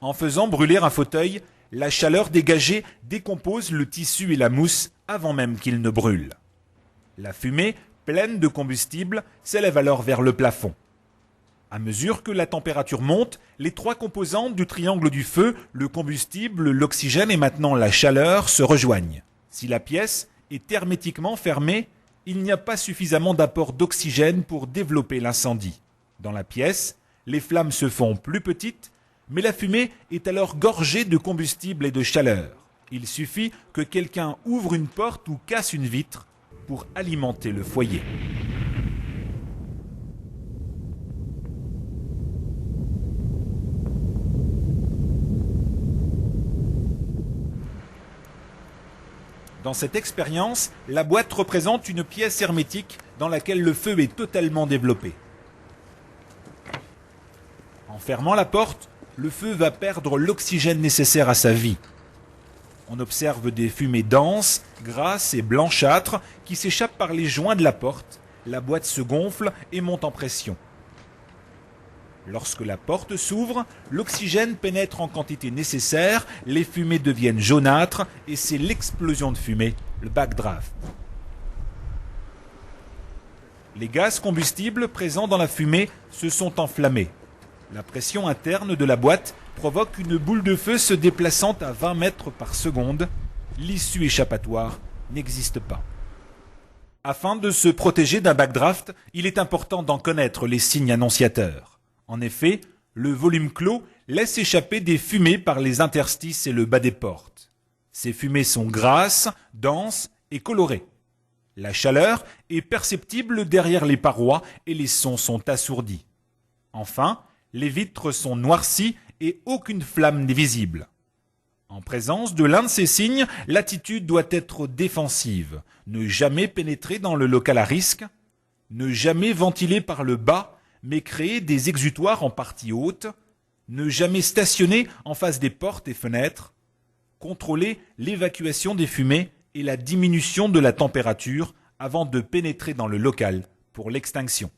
En faisant brûler un fauteuil, la chaleur dégagée décompose le tissu et la mousse avant même qu'ils ne brûlent. La fumée, pleine de combustible, s'élève alors vers le plafond. À mesure que la température monte, les trois composantes du triangle du feu, le combustible, l'oxygène et maintenant la chaleur, se rejoignent. Si la pièce est hermétiquement fermée, il n'y a pas suffisamment d'apport d'oxygène pour développer l'incendie. Dans la pièce, les flammes se font plus petites, mais la fumée est alors gorgée de combustible et de chaleur. Il suffit que quelqu'un ouvre une porte ou casse une vitre pour alimenter le foyer. Dans cette expérience, la boîte représente une pièce hermétique dans laquelle le feu est totalement développé. En fermant la porte, le feu va perdre l'oxygène nécessaire à sa vie. On observe des fumées denses, grasses et blanchâtres qui s'échappent par les joints de la porte. La boîte se gonfle et monte en pression. Lorsque la porte s'ouvre, l'oxygène pénètre en quantité nécessaire, les fumées deviennent jaunâtres et c'est l'explosion de fumée, le backdraft. Les gaz combustibles présents dans la fumée se sont enflammés. La pression interne de la boîte provoque une boule de feu se déplaçant à 20 mètres par seconde. L'issue échappatoire n'existe pas. Afin de se protéger d'un backdraft, il est important d'en connaître les signes annonciateurs. En effet, le volume clos laisse échapper des fumées par les interstices et le bas des portes. Ces fumées sont grasses, denses et colorées. La chaleur est perceptible derrière les parois et les sons sont assourdis. Enfin, les vitres sont noircies et aucune flamme n'est visible. En présence de l'un de ces signes, l'attitude doit être défensive. Ne jamais pénétrer dans le local à risque, ne jamais ventiler par le bas, mais créer des exutoires en partie haute, ne jamais stationner en face des portes et fenêtres, contrôler l'évacuation des fumées et la diminution de la température avant de pénétrer dans le local pour l'extinction.